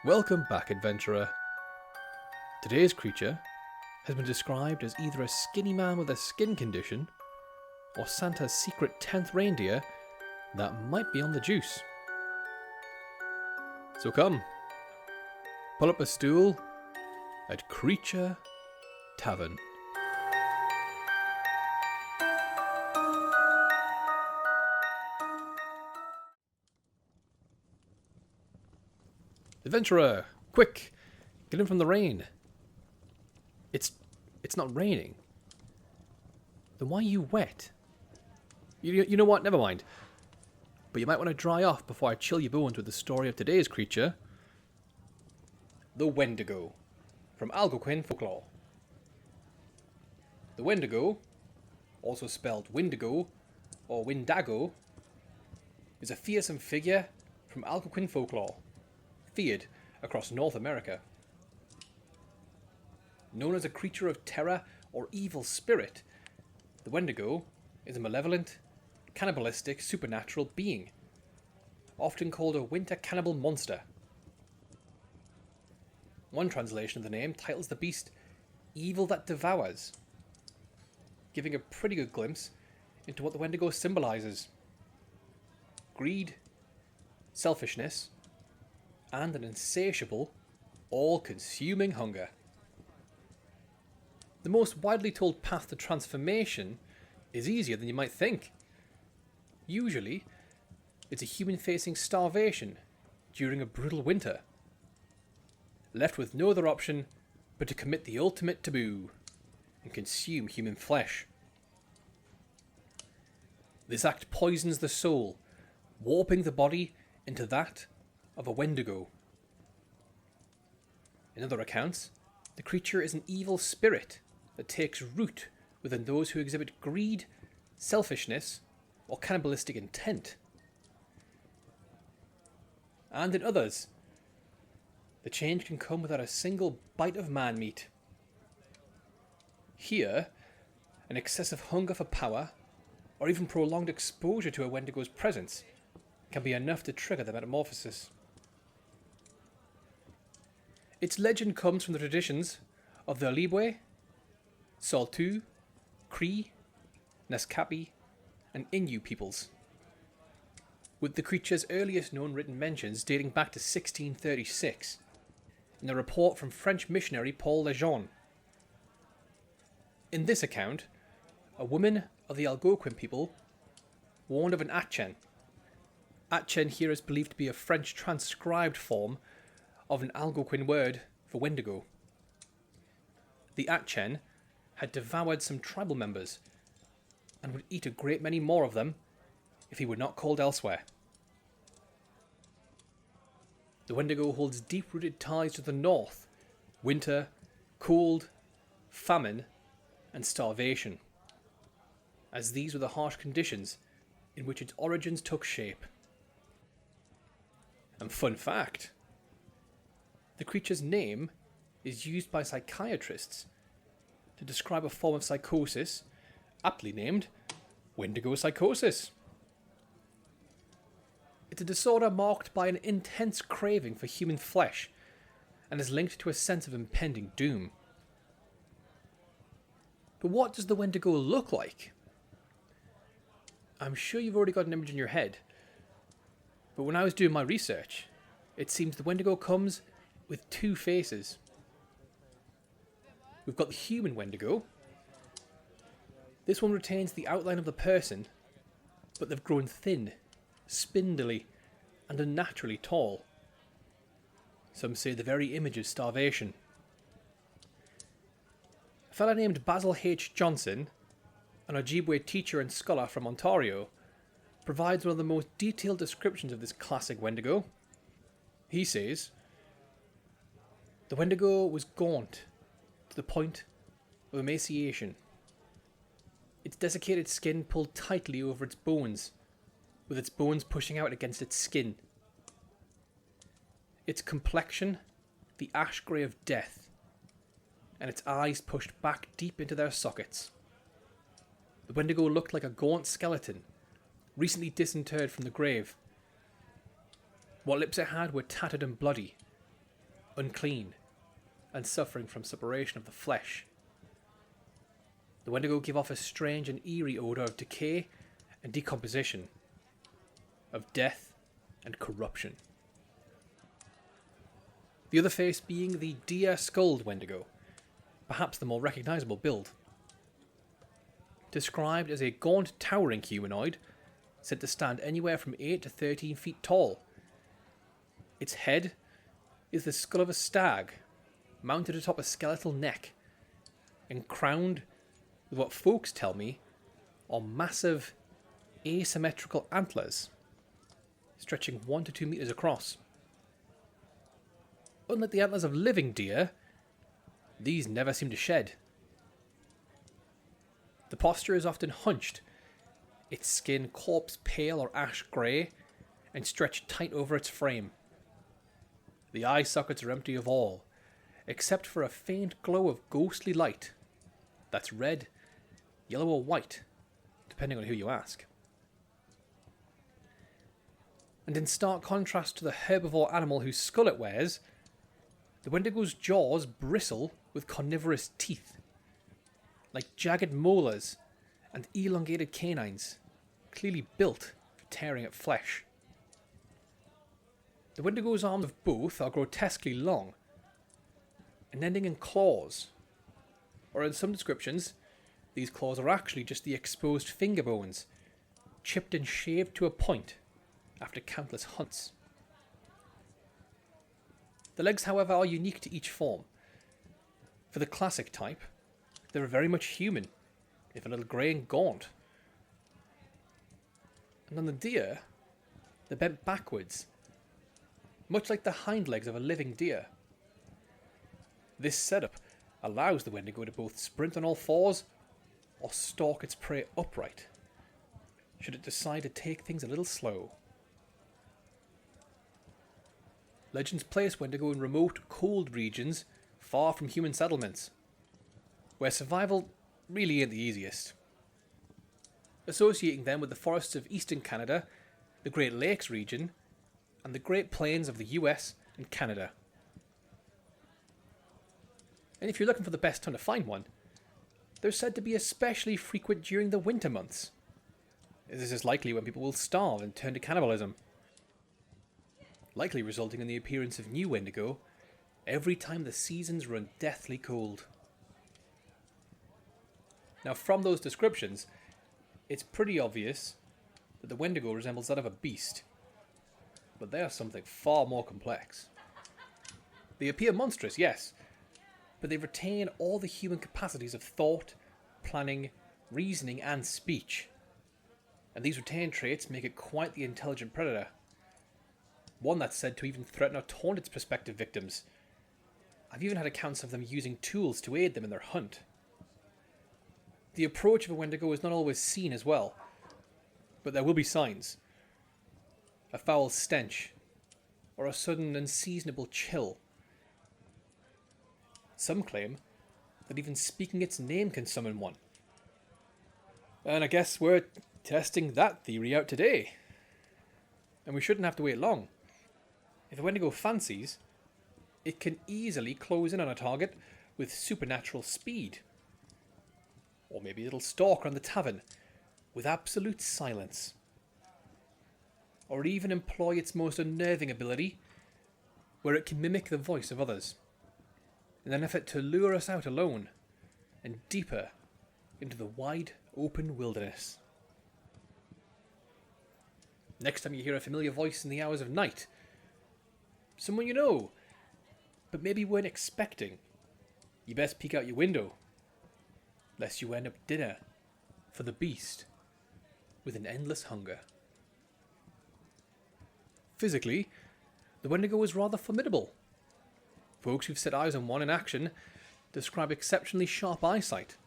Welcome back, adventurer. Today's creature has been described as either a skinny man with a skin condition or Santa's secret 10th reindeer that might be on the juice. So come, pull up a stool at Creature Tavern. Adventurer, quick, get in from the rain. It's not raining. Then why are you wet? You know what, never mind. But you might want to dry off before I chill your bones with the story of today's creature. The Wendigo, from Algonquian folklore. The Wendigo, also spelled Windigo or Windago, is a fearsome figure from Algonquian folklore, feared across North America. Known as a creature of terror or evil spirit, the Wendigo is a malevolent, cannibalistic, supernatural being, often called a winter cannibal monster. One translation of the name titles the beast Evil That Devours, giving a pretty good glimpse into what the Wendigo symbolises: greed, selfishness, and an insatiable, all-consuming hunger. The most widely told path to transformation is easier than you might think. Usually, it's a human facing starvation during a brutal winter, left with no other option but to commit the ultimate taboo and consume human flesh. This act poisons the soul, warping the body into that of a Wendigo. In other accounts, the creature is an evil spirit that takes root within those who exhibit greed, selfishness, or cannibalistic intent. And in others, the change can come without a single bite of man meat. Here, an excessive hunger for power, or even prolonged exposure to a Wendigo's presence, can be enough to trigger the metamorphosis. Its legend comes from the traditions of the Ojibwe, Saulteaux, Cree, Naskapi, and Innu peoples, with the creature's earliest known written mentions dating back to 1636, in a report from French missionary Paul Lejeune. In this account, a woman of the Algonquian people warned of an Atchen. Atchen here is believed to be a French transcribed form of an Algonquin word for Wendigo. The Atchen had devoured some tribal members and would eat a great many more of them if he were not called elsewhere. The Wendigo holds deep-rooted ties to the north, winter, cold, famine, and starvation, as these were the harsh conditions in which its origins took shape. And fun fact, the creature's name is used by psychiatrists to describe a form of psychosis aptly named Wendigo psychosis. It's a disorder marked by an intense craving for human flesh and is linked to a sense of impending doom. But what does the Wendigo look like? I'm sure you've already got an image in your head, but when I was doing my research, it seems the Wendigo comes with two faces. We've got the human Wendigo. This one retains the outline of the person, but they've grown thin, spindly, and unnaturally tall. Some say the very image of starvation. A fella named Basil H. Johnson, an Ojibwe teacher and scholar from Ontario, provides one of the most detailed descriptions of this classic Wendigo. He says, "The Wendigo was gaunt to the point of emaciation. Its desiccated skin pulled tightly over its bones, with its bones pushing out against its skin. Its complexion, the ash grey of death, and its eyes pushed back deep into their sockets. The Wendigo looked like a gaunt skeleton, recently disinterred from the grave. What lips it had were tattered and bloody, unclean, and suffering from separation of the flesh. The Wendigo give off a strange and eerie odour of decay and decomposition, of death and corruption. The other face being the deer-skulled Wendigo, perhaps the more recognisable build. Described as a gaunt, towering humanoid, said to stand anywhere from 8 to 13 feet tall. Its head is the skull of a stag, mounted atop a skeletal neck, and crowned with what folks tell me are massive asymmetrical antlers, stretching 1 to 2 metres across. Unlike the antlers of living deer, these never seem to shed. The posture is often hunched, its skin corpse pale or ash grey, and stretched tight over its frame. The eye sockets are empty of all, except for a faint glow of ghostly light that's red, yellow or white, depending on who you ask. And in stark contrast to the herbivore animal whose skull it wears, the Wendigo's jaws bristle with carnivorous teeth, like jagged molars and elongated canines, clearly built for tearing at flesh. The Wendigo's arms of both are grotesquely long, and ending in claws, or in some descriptions, these claws are actually just the exposed finger bones, chipped and shaved to a point after countless hunts. The legs, however, are unique to each form. For the classic type, they are very much human, if a little grey and gaunt. And on the deer, they're bent backwards, much like the hind legs of a living deer. This setup allows the Wendigo to both sprint on all fours or stalk its prey upright, should it decide to take things a little slow. Legends place Wendigo in remote, cold regions far from human settlements, where survival really ain't the easiest. Associating them with the forests of eastern Canada, the Great Lakes region, and the Great Plains of the US and Canada. And if you're looking for the best time to find one, they're said to be especially frequent during the winter months. This is likely when people will starve and turn to cannibalism, likely resulting in the appearance of new Wendigo every time the seasons run deathly cold. Now, from those descriptions, it's pretty obvious that the Wendigo resembles that of a beast, but they are something far more complex. They appear monstrous, yes, but they retain all the human capacities of thought, planning, reasoning, and speech. And these retained traits make it quite the intelligent predator. One that's said to even threaten or taunt its prospective victims. I've even had accounts of them using tools to aid them in their hunt. The approach of a Wendigo is not always seen as well, but there will be signs. A foul stench, or a sudden unseasonable chill. Some claim that even speaking its name can summon one. And I guess we're testing that theory out today. And we shouldn't have to wait long. If the Wendigo fancies, it can easily close in on a target with supernatural speed. Or maybe it'll stalk around the tavern with absolute silence. Or even employ its most unnerving ability, where it can mimic the voice of others, in an effort to lure us out alone and deeper into the wide open wilderness. Next time you hear a familiar voice in the hours of night, someone you know, but maybe weren't expecting, you best peek out your window, lest you end up dinner for the beast with an endless hunger. Physically, the Wendigo is rather formidable. Folks who've set eyes on one in action describe exceptionally sharp eyesight,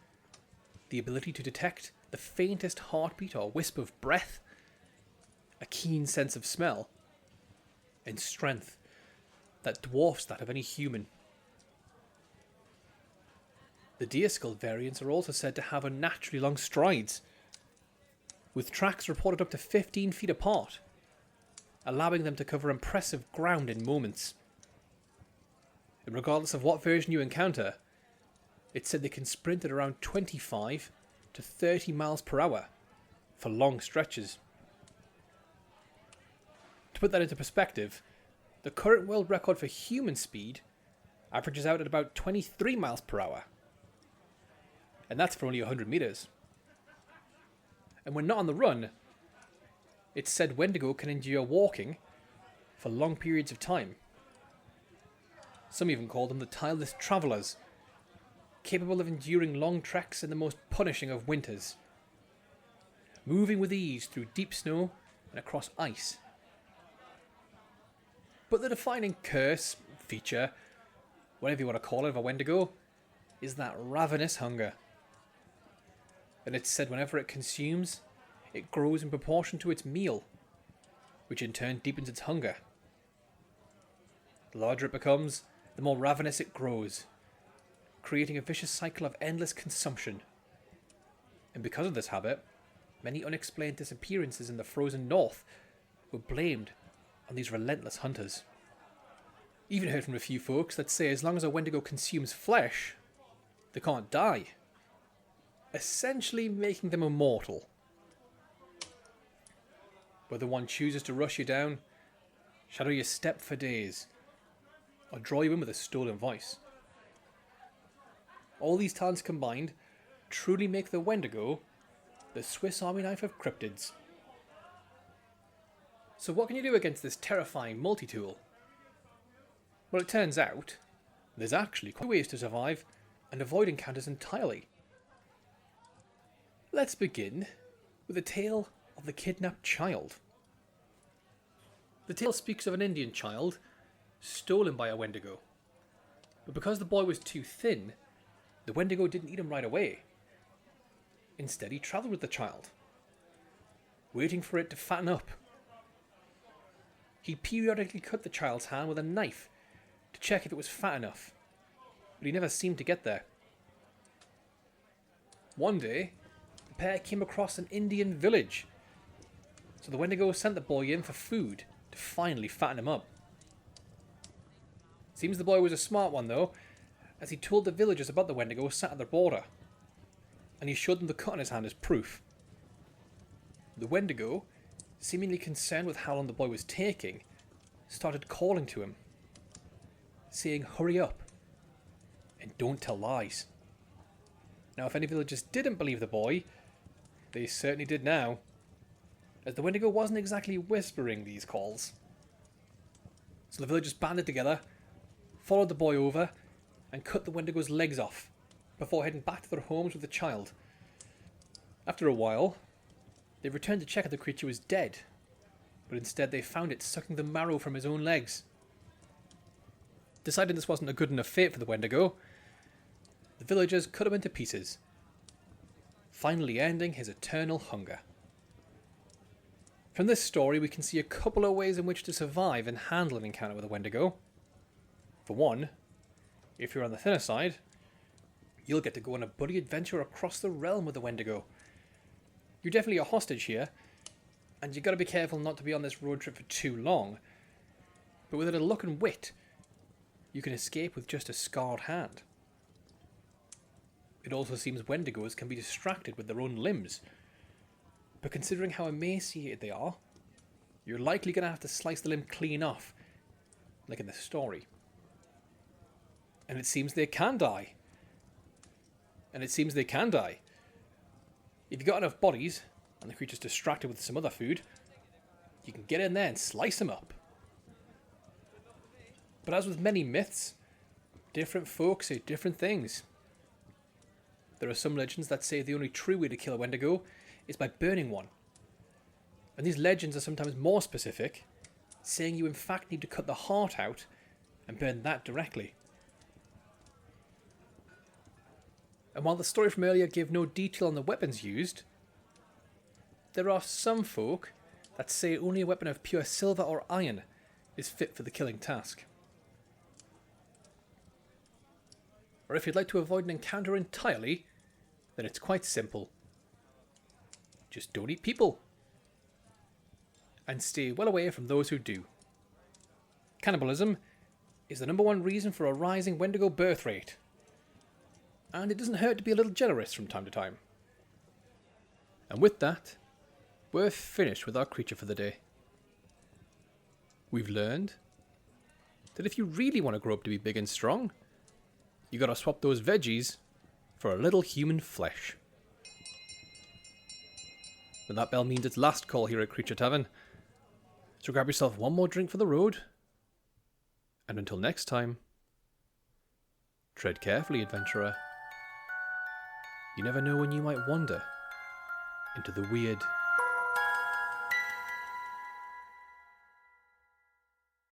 the ability to detect the faintest heartbeat or wisp of breath, a keen sense of smell, and strength that dwarfs that of any human. The deer-skulled variants are also said to have unnaturally long strides, with tracks reported up to 15 feet apart, allowing them to cover impressive ground in moments. And regardless of what version you encounter, it's said they can sprint at around 25 to 30 miles per hour for long stretches. To put that into perspective, the current world record for human speed averages out at about 23 miles per hour. And that's for only 100 meters. And when not on the run, it's said Wendigo can endure walking for long periods of time. Some even call them the tireless travellers, capable of enduring long treks in the most punishing of winters, moving with ease through deep snow and across ice. But the defining curse, feature, whatever you want to call it, of a Wendigo, is that ravenous hunger. And it's said whenever it consumes, it grows in proportion to its meal, which in turn deepens its hunger. The larger it becomes, the more ravenous it grows, creating a vicious cycle of endless consumption. And because of this habit, many unexplained disappearances in the frozen north were blamed on these relentless hunters. Even heard from a few folks that say as long as a Wendigo consumes flesh, they can't die, essentially making them immortal. Whether one chooses to rush you down, shadow your step for days, or draw you in with a stolen voice. All these talents combined truly make the Wendigo the Swiss Army knife of cryptids. So what can you do against this terrifying multi-tool? Well, it turns out there's actually quite ways to survive and avoid encounters entirely. Let's begin with a tale of the kidnapped child. The tale speaks of an Indian child stolen by a Wendigo. But because the boy was too thin, the Wendigo didn't eat him right away. Instead, he travelled with the child, waiting for it to fatten up. He periodically cut the child's hand with a knife to check if it was fat enough, but he never seemed to get there. One day, the pair came across an Indian village, so the Wendigo sent the boy in for food to finally fatten him up. Seems the boy was a smart one though, as he told the villagers about the Wendigo sat at their border, and he showed them the cut on his hand as proof. The Wendigo, seemingly concerned with how long the boy was taking, started calling to him, saying hurry up, and don't tell lies. Now if any villagers didn't believe the boy, they certainly did now, as the Wendigo wasn't exactly whispering these calls. So the villagers banded together, followed the boy over, and cut the Wendigo's legs off, before heading back to their homes with the child. After a while, they returned to check if the creature was dead, but instead they found it sucking the marrow from his own legs. Deciding this wasn't a good enough fate for the Wendigo, the villagers cut him into pieces, finally ending his eternal hunger. From this story we can see a couple of ways in which to survive and handle an encounter with a Wendigo. For one, if you're on the thinner side, you'll get to go on a buddy adventure across the realm with the Wendigo. You're definitely a hostage here, and you've got to be careful not to be on this road trip for too long, but with a little luck and wit, you can escape with just a scarred hand. It also seems Wendigos can be distracted with their own limbs, but considering how emaciated they are, you're likely going to have to slice the limb clean off, like in the story. And it seems they can die. If you've got enough bodies, and the creature's distracted with some other food, you can get in there and slice them up. But as with many myths, different folk say different things. There are some legends that say the only true way to kill a Wendigo is by burning one. And these legends are sometimes more specific, saying you in fact need to cut the heart out and burn that directly. And while the story from earlier gave no detail on the weapons used, there are some folk that say only a weapon of pure silver or iron is fit for the killing task. Or if you'd like to avoid an encounter entirely, then it's quite simple. Just don't eat people. And stay well away from those who do. Cannibalism is the #1 reason for a rising Wendigo birth rate. And it doesn't hurt to be a little generous from time to time. And with that, we're finished with our creature for the day. We've learned that if you really want to grow up to be big and strong, you gotta swap those veggies for a little human flesh. But that bell means it's last call here at Creature Tavern. So grab yourself one more drink for the road. And until next time, tread carefully, adventurer. You never know when you might wander into the weird